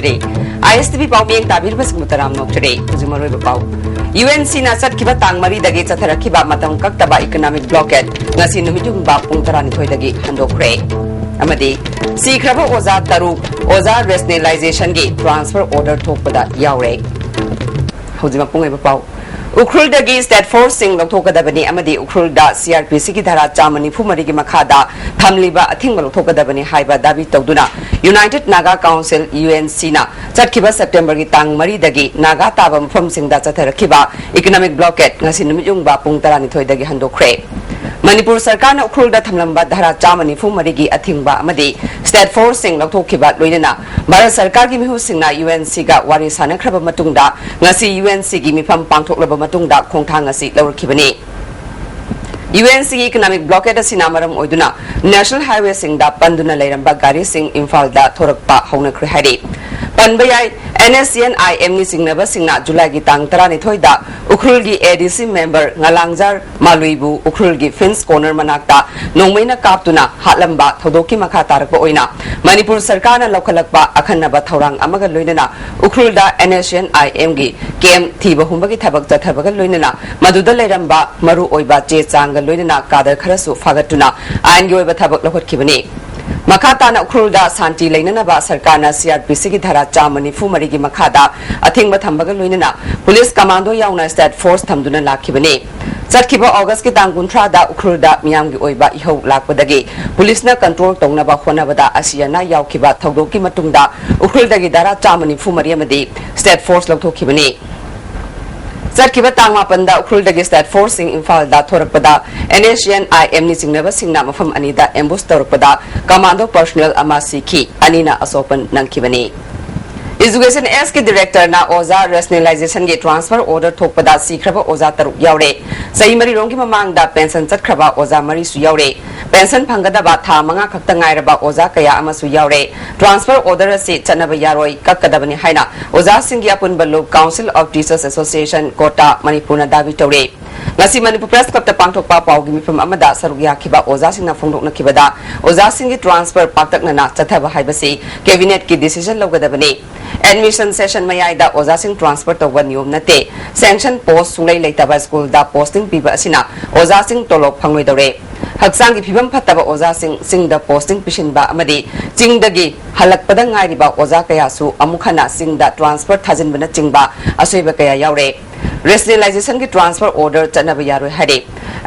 ꯇꯥꯕꯤꯔꯤ ISTV ꯄꯥꯎꯃꯤꯌꯦꯡ ꯇꯥꯕꯤꯔꯤꯕꯁꯤꯡ ꯃꯇꯥꯔꯥꯝ ꯅꯣꯛꯆꯔꯤ ꯍꯧꯖꯤꯛ ꯃꯔꯨꯑꯣꯏꯕ ꯄꯥꯎ UNC ꯅ ꯆꯠꯈꯤꯕ ꯇꯥꯡ 4 ꯆꯠꯊꯔꯛꯈꯤꯕ ꯃꯇꯝ ꯀꯛꯇꯕ ꯏꯀꯣꯅꯣꯃꯤꯛ ꯕ꯭ꯂꯣꯀꯦꯠ ꯉꯁꯤ ꯅꯨꯃꯤꯠ ꯌꯨꯡꯕ ꯄꯨꯡ 12 ꯍꯟꯗꯣꯛꯈ꯭ꯔꯦ ꯑꯃꯗꯤ ꯁꯤꯈ꯭ꯔꯕ ꯑꯣꯖꯥ ꯇꯔꯨꯛ ꯑꯣꯖꯥ ꯔꯦꯁꯅꯦꯂꯥꯏꯖꯦꯁꯟꯒꯤ ꯇ꯭ꯔꯥꯟꯁꯐꯔ ꯑꯣꯔꯗꯔ ꯊꯣꯛꯄꯗ ꯌꯥꯎꯔꯦ ꯍꯧꯖꯤꯛ ꯃꯄꯨꯡ ꯑꯣꯏꯕ ꯄꯥꯎ ꯎꯈ꯭ꯔꯨꯜꯗꯒꯤ ꯁ꯭ꯇꯦꯠ ꯐꯣꯔꯁꯁꯤꯡ ꯂꯧꯊꯣꯛꯀꯗꯕꯅꯤ ꯑꯃꯗꯤ ꯎꯈ꯭ꯔꯨꯜꯗ CRPCꯒꯤ ꯙꯥꯔꯥ 194ꯒꯤ ꯃꯈꯥꯗ ꯊꯝꯂꯤꯕ ꯑꯊꯤꯡꯕ ꯂꯧꯊꯣꯛꯀꯗꯕꯅꯤ ꯍꯥꯏꯕ ꯗꯥꯕꯤ ꯇꯧꯗꯨꯅ ꯌꯨꯅꯥꯏꯇꯦꯗ ꯅꯥꯒꯥ ꯀꯥꯎꯟꯁꯤꯜ UNCꯅ चटखिबा सेप्टेम्बरगी तांग 4 नागा ताबा मफमसिंगदा चथरखिबा economic blockade ngasi numit yungba pung 12 dagi handokre Manipur sarkar na ukhulda thamlamba dhara 194 gi athingba amadi state force sing lauthokhiba loinana Bharat sarkar gi mihu singna UNC ga wari sanakraba matungda ngasi UNC gi mifam pangthoklaba matungda khongthang asi lawrkhibani UNC economic blockade asina maram oiduna national highway singda panduna leiramba gari sing imphal da thorakpa haunakhre hari panbayai NSCNIM ni singnaba singna July gi tang 12 da Ukhrul gi ADC member ngalangjar maluibu Ukhrul gi Fins corner manakta nongmaina kaptuna hatlamba thodoki makha tarakpa oina Manipur sarkar na lokhalakpa akhanaba thorang amaga loinana Ukhrul da NSCNIM gi KM thiba humbagi thabak chathabaga loinana maduda leiramba maru oiba che changa loinana kadar kharasu fagatuna aingi oiba thabak lokhatkibani Makata Ukrulda Santi Lainaba Sarkana CRPC ki dhara 194 gi makhada athingba thambaga loinana police commando yauna state force thamduna lakhibani Chatkiba August ki tang 19 da Ukrulda miyam gi oiba ihau lakpadagi police na control tongnaba khonabada asiyana yaukhiba thogdoki matungda Ukrulda gi dhara 194 amadi state force lokthokibani Chatkiba tang 8 da Ukhrulda state force sing Imphal da thorakpada NSCNIM ni singnaba singna mafam anida ambush torakpada commando personnel ama sikhi anina asopan nangkibani Education S के director na oza rationalization के transfer order thokpada sikraba oza taruk yaure sahi mari rong ki mamang da pension chatkraba oza mari su yaure pension phangada tha manga khakta ngairaba oza kaya ama su yaure transfer order se chanaba yaroi kakkadabani haina oza singhi apun ballo council of teachers association kota manipur na dabi tawre ngasi manipur press club ta pangthokpa pawgi mifam amada saruk yakhiba oza singna phongdokna khibada oza singhi transfer paktakna na chathaba haibasi cabinet ki decision logadabani admission session mayai da oza sing transfer to one yom nate sanction post sulai leitaba school da posting piba asina oza sing tolop phangoi dore haksang gi phibam phataba oza sing da posting pishin ba amadi chingdagi halakpada ngairi ba oza kaya su amukhana sing da transfer thajin bana chingba asoiba kaya yaure rationalization ki transfer order chanaba yaroi hare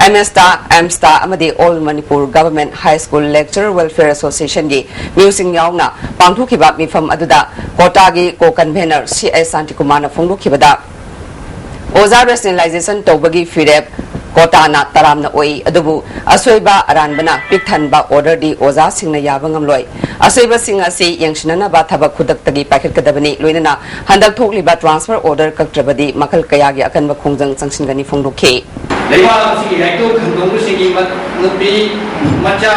AMSTA amadi All Manipur Government High School Lecturer Welfare Association gi music yauna pangthokiba mifam aduda kota gi ko convener CI Santikumar na phongdokhibada oza rationalization tobagi firep kota na taramna oi adubu asoiba aranbana pikthanba order di oza singna yabangam loi asoiba singa si yangsinana ba thaba khudak tagi paket kadabani loinana handak thokliba transfer order kaktrabadi makal kaya gi akanba khongjang changsingani phongdokhe leiwa si raito khandong singi nupi macha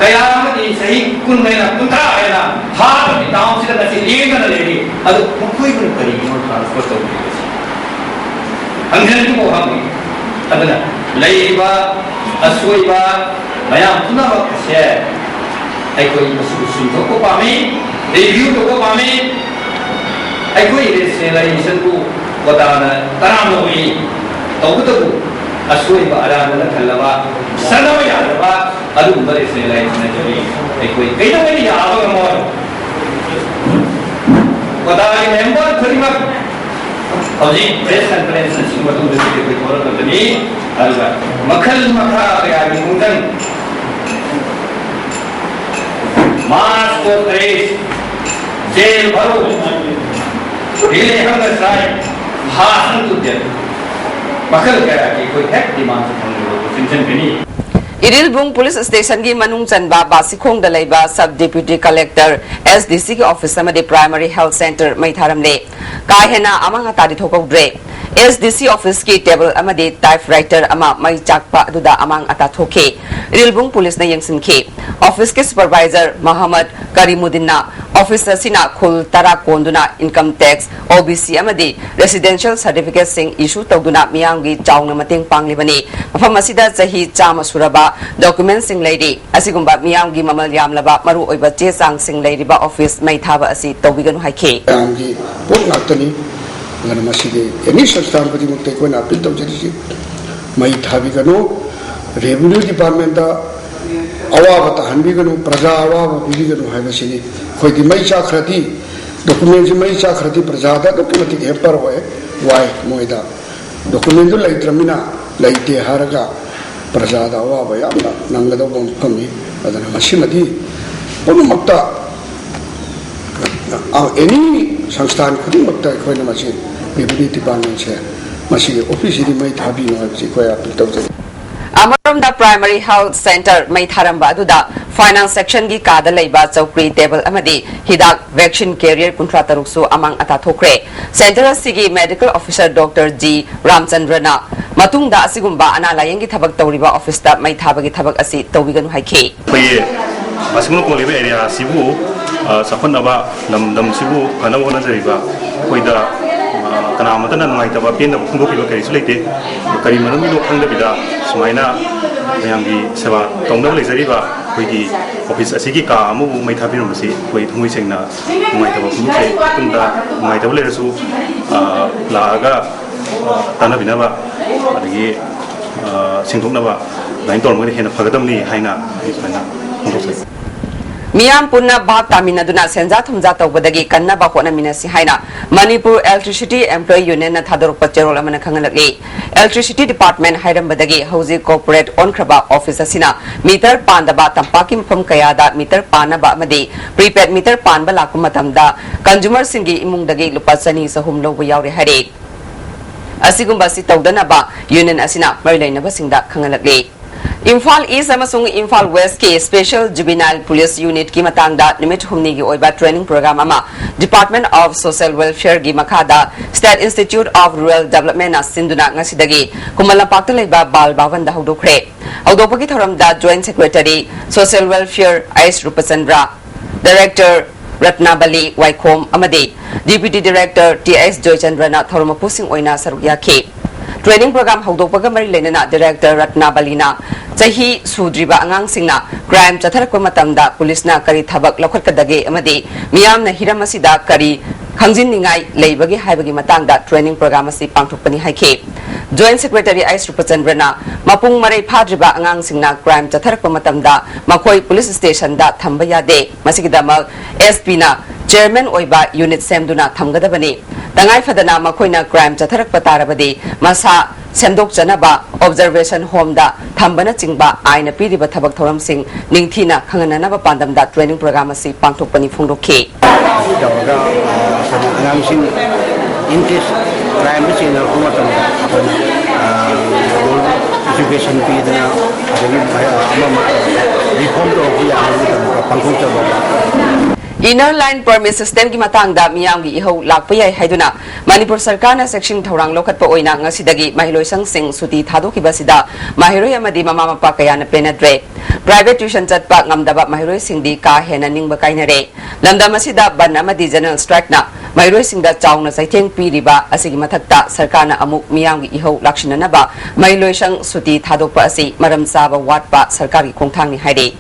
kaya madi sahi kun mena kuntra aina tha bi taung sida nasi lenga na ledi adu mukhui bun kari mo transfer to angel ki mo ham adana leiwa aswaiba mayam tuna ba se ai koi solution to ko pami review to ko pami ai koi rationalization ko badana taram no wi to aswaiba arana khalaba sanaba yaraba adu bare se lai na jari ai koi kaina wani ya aba mo wadai member thirima hoji press conference singma tu de koi kora tani alga makhal makha ya gi mundan mas ko tres jail bharu dile hanga sai bhasan tu de makal kaya ki koi hek demand thanglo sinchen bini Irilbung Police Station gi manung chanba basikhong da leiba Sub Deputy Collector SDC ki office amadi Primary Health Center maitharam le kai hena amanga tari thokogdre SDC office ki table amadi typewriter ama mai chakpa aduda amang ata thoke Irilbung Police na yangsin ke office ke supervisor Muhammad Karimuddin na office asina khul tara konduna income tax OBC amadi residential certificate sing issue tawduna miyamgi chawna mateng panglibani mafam asida chahi chama suraba documents sing lady asigumba miyamgi mamal yamlaba maru oiba che sang sing lady ba office mai thaba asi tawbiganu haike amgi pon naktani ngana maside any sansthan pati mukte ko na appeal tawjari mai thabiganu revenue department da awaba ta hanbiganu praja awaba biganu haibasini khoi di mai cha khrati document ji mai cha khrati praja da document ke par hoye wai moida document lai tramina laite haraga praja da awaba yamna nangada bom kami adana masimadi ponu makta any sansthan khuding makta khoi na masin revenue department se masi office di mai thabi no ji khoi appeal tawjari Amaram da primary health center mai tharamba aduda finance section gi kada leiba chowkri table amadi hidak vaccine carrier kuntra taruksu amang ata thokre center sigi medical officer Dr. G Ramchandrana matungda asigumba ana layengi thabak tawriba office ta mai thabagi thabak asi tawiganu haike pye asimo ko lebe area sibu sakhonaba nam sibu anawo na jariba koida kana matana ngai taba pen khungdo ki kari sulite kari manami lo khangda bida sumaina mayamgi seba tongna le jariba koigi office asigi ka amu mai thabiru masi koi thungui sengna ngai taba khungse tunda ngai taba le rasu laaga tana binaba adigi singthokna ba lain tor mo hena phagadamni haina ismaina khungse Miyam punna bhab tamina duna senja thumja tawbadagi kanna ba khona minasi haina Manipur Electricity Employee Union na thador pachero lamana khangalagi Electricity Department hairambadagi hauji corporate on kraba office asina meter pandaba tampakim pham kayada meter panaba amadi prepaid meter panba lakuma matamda consumer singi imungdagi lupa chani sahum lobu yaure hare asigumba si tawdana ba union asina marilaina basingda khangalagi Imphal East amasung Imphal West ke Special Juvenile Police Unit ki matangda nimit humni gi oiba training program ama Department of Social Welfare gi makhada State Institute of Rural Development na sinduna ngasidagi kumala pakta leiba bal bawan da hodokre hodopagi thoram da Joint Secretary Social Welfare Ais Rupachandra Director Ratnabali Waikom amadi Deputy Director TS Joychandra na thorma pusing oina sarukya ke Training program haudopaga mari lenana Director Ratnabalina chahi sudriba angang singna crime chatharakpa matamda police na kari thabak lokhatkadage amadi miyamna hiram asida kari khangjin ningai leibagi haibagi matangda training program asi pangthokpani haike Joint Secretary Ais Rupachandrana mapung marai phadriba angang singna crime chatharakpa matamda makoi police station da thamba yade masigidamak SP na chairman oiba unit semduna thamgadabani tangai fadana makoina crime chatharakpa tarabadi masa semdok janaba observation home da thambana chingba aina piriba thabak thoram sing ningthina khangana ba pandam da training program asi pangthokpani phongdokhe jawaga angang sing in case crime is in kuma tam education pi dana ama reform to ya pangthok jawaga Inner line permit system ki matangda miyamgi iho lakpa yai haiduna Manipur Sarkar na section thorang lokhatpa oina ngasidagi mahiloi sangsing suti thadoki basida mahiroi amadi mama mapa kaya na penadre private tuition chatpa ngamdaba mahiroi singdi ka hena ningba kainare lamda masida ban amadi general strike na mahiroi singda chawna saitheng piriba asigi mathakta sarkar na amuk miyamgi iho lakshinana ba mahiloi sang suti thadokpa asi maram saba watpa sarkar ki khongthang ni haide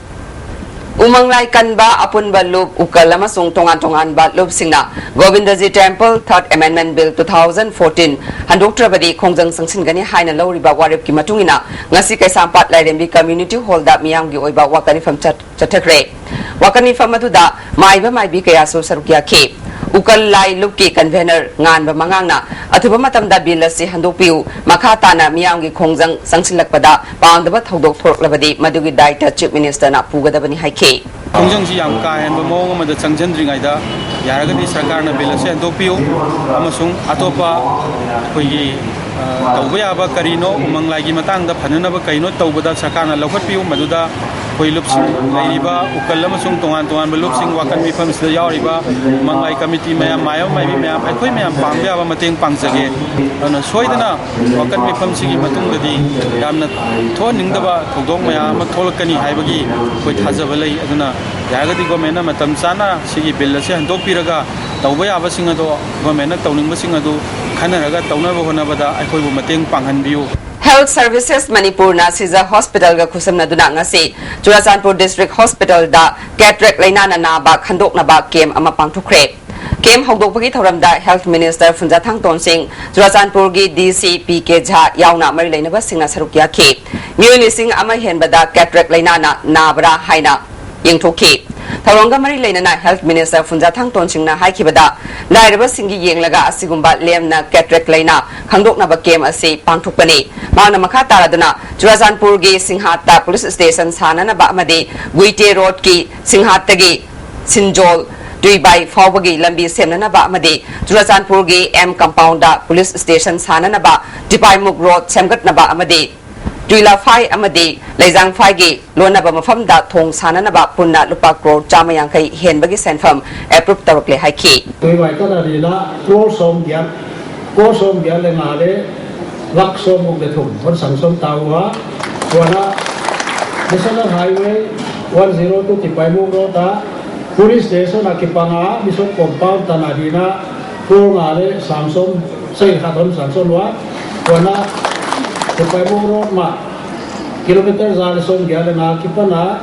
Umanglai kanba apunba loop ukal amasung tongan ba loop singna Govindaji Temple 3rd Amendment Bill 2014 handoktrabadi khongjang sangsin haina lawriba warip ki matungina ngasi kaisampat lairembi community hall da miyamgi oiba wakani fam chathakre wakani fam aduda maiba maibi kaya so sarukya ke ukal lai loop ki convener nganba mangangna athuba matamda bill asi handokpiu makhata na miyamgi khongjang sangsinlakpada paandaba thodok thoklabadi madugi daita chief minister na pugadabani haike khongjang si yam ka hen ba mong ma da changjandringai da yaragadi sarkar na bill se handokpiu amasung atopa koigi tawba yaba karino umanglai gi matang da phanana ba kaino tawba da sarkar na lokhatpiu maduda koi lupsing lairiba ukal amasung tongan ba lupsing wakan mi pham sida yawriba manglai committee mayam mayam mai mayam akhoi mayam pangya ba mateng pangjage ana soidana wakan mi pham sigi matung dadi yamna thon ningdaba thodong mayam ma tholakani haibagi koi thajaba lei aduna ꯌꯥꯔꯒꯗꯤ ꯒꯣꯔꯃꯦꯟꯅ ꯃꯇꯝ ꯆꯥꯅ ꯁꯤꯒꯤ bill ꯑꯁꯤ ꯍꯟꯗꯣꯛꯄꯤꯔꯒ ꯇꯧꯕ ꯌꯥꯕꯁꯤꯡ ꯑꯗꯣ ꯒꯣꯔꯃꯦꯟꯅ ꯇꯧꯅꯤꯡꯕꯁꯤꯡ ꯑꯗꯨ ꯈꯟꯅꯔꯒ ꯇꯧꯅꯕ ꯍꯣꯠꯅꯕꯗ ꯑꯩꯈꯣꯏꯕꯨ ꯃꯇꯦꯡ ꯄꯥꯡꯍꯟꯕꯤꯌꯨ. Health Services Manipurna Siza Hospital ga khusamna duna ngasi Churachandpur District Hospital da cataract lainana naba khandoknaba kem ama pangthukre. Kem hongdokpagi thoramda Health Minister Funjathang Tonsing Churachandpur gi DC PK Jha yauna mari lainaba singna saruk yakhi. Miyoni sing ama henbada cataract lainana nabra haina yengthokhi. Tharonga mari lainana Health Minister Funjathang Tonsing na haikibada lairaba singi yenglaga asigumba lemna cataract laina khangdoknaba kem asi pangthukpani. Mana makha taraduna Churachandpur gi Singhatta Police Station sanana ba amadi Guite Road ki Singhatta gi Sinjol Duibai Fawbagi Lambi Semnana ba amadi Churachandpur gi M Compound da Police Station sanana ba Dipaimuk Road Semgatna ba amadi Duila Phai amadi Leijang Phai gi Lona ba mafam da thong sanana ba punna lupa crore chamayangkai henbagi senfam approve tarokle haiki. Duibai tadarina Kosom gya lengale Laksom of the Tum, or Samsung Tawa, Wana, National Highway 102 Tipaimu Rota, Police Station Akipanga, Bishop Compound Tanadina, Purungare, Samsung, Say Haton Samsonwa, Wana, Tipaimu Road Ma, kilometers are some Galana Kipana,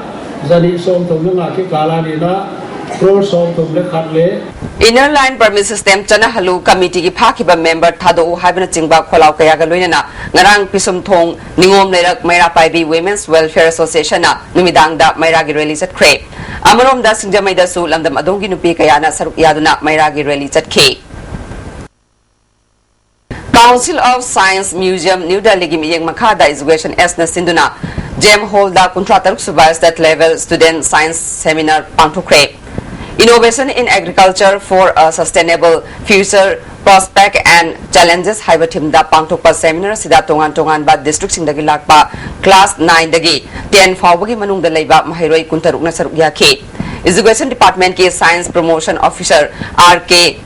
Zani Som Tumaki Kaladina, Pro Som Tumle Hatle. Inner line permit system chana halu committee gi phakiba member thado haibna chingba kholau kaya ga loinana ngarang pisum thong ningom lerak maira paibi women's welfare association na numidang da maira gi rally chat khre amarom da singjamai da su lamdam adongi nupi kaya na saruk yaduna maira gi rally chat khe. Council of Science Museum New Delhi gi miyeng makha da education s na sinduna Gem Hall da kuntra taruk subai state level student science seminar pangthukre. Innovation in Agriculture for a Sustainable Future Prospect and Challenges Haibatim da Pangtokpa Seminar Sida Tongan ba District Singdagi Lakpa Class 9 dagi 10 Fawbagi Manung da Leiba Mahiroi Kuntaruk na Saruk Yake. Education Department ki Science Promotion Officer RK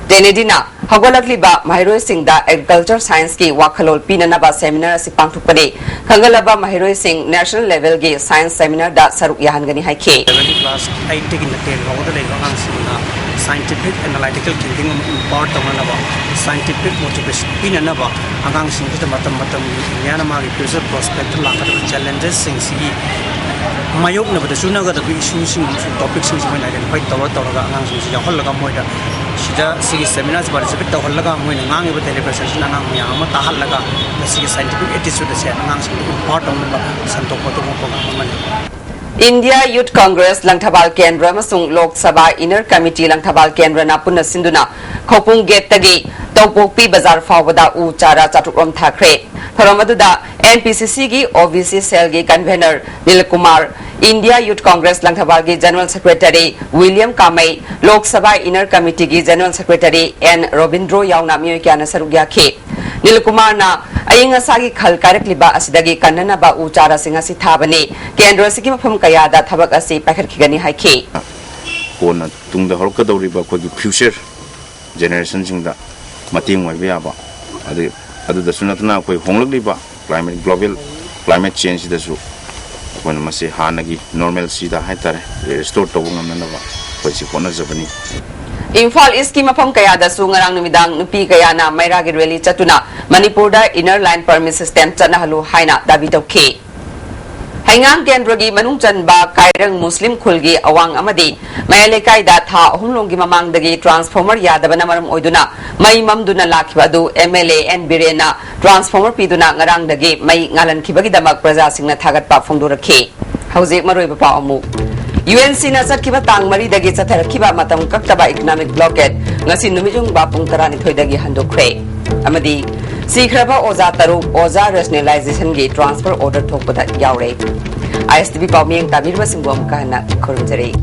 Denedina Hagolakli ba Mahiroi Singh da Agriculture Science ki Wakhalol Pinana ba Seminar si Pangtokpani Kangalaba Mahiroi Singh National Level ki Science Seminar da Saruk Yahangani Haike. Class 8 taking the tail over the scientific analytical thinking part of another scientific motivation in another among things the matam Yanama future prospect challenges since he Mayok never the sooner the issues topics when identified Tawaga Holaga Moida. Shida see seminars but it's a bit of Holaga when Nang with television and Yamata Halaga, the scientific attitude is part of Santopoto. India Youth Congress Langthabal Kendra Masung Lok Sabha Inner Committee Langthabal Kendra Napuna Sinduna Khopung Gate Tagi Topokpi Bazar Fawada U Chara Chatukrom Thakre Thoromaduda NPCC gi OVC Cell gi Convener Nilkumar India Youth Congress Langthabal gi General Secretary William Kamai Lok Sabha Inner Committee gi General Secretary N Robindro Yauna Miyokya Sarugya Khe Nilkumar na ayinga sagi khal karak liba asidagi kanana ba uchara singa si thabani kendra sigi mafam kaya da thabak asi pakhar khigani haike kona tungda horka dawriba ko gi future generation singda mating wai ba ba adu da sunatna ko honglak liba climate global climate change da su kon masi hanagi normal si da haitare restore to ngamna ba ko si kona zabani Imphal East ki mafam kaya da su ngarang numidang nupi kaya na maira gi rally chatuna Manipur da inner line permit system chana halu haina dabi tokhe Hangang kendra gi manung chanba kairang Muslim khulgi awang amadi mayalekai da tha ahumlong gi mamang dagi transformer yadabana maram oiduna mai mamduna lakhiba du MLA and Birena transformer piduna ngarang dagi mai ngalan khibagi damak praja singna thagat pa phongdorakhe hauzik maroi ba pa amu UNC na satkiba tang mari dagi chatharakhiba matam kaktaba economic blockade ngasi numijung ba pung tarani thoidagi handokre amadi Sikraba Oza Taru Oza Rationalization Gate Transfer Order Thokpada Yaure ISTV Pawming Tabirba Singbom Kahana Kurunjari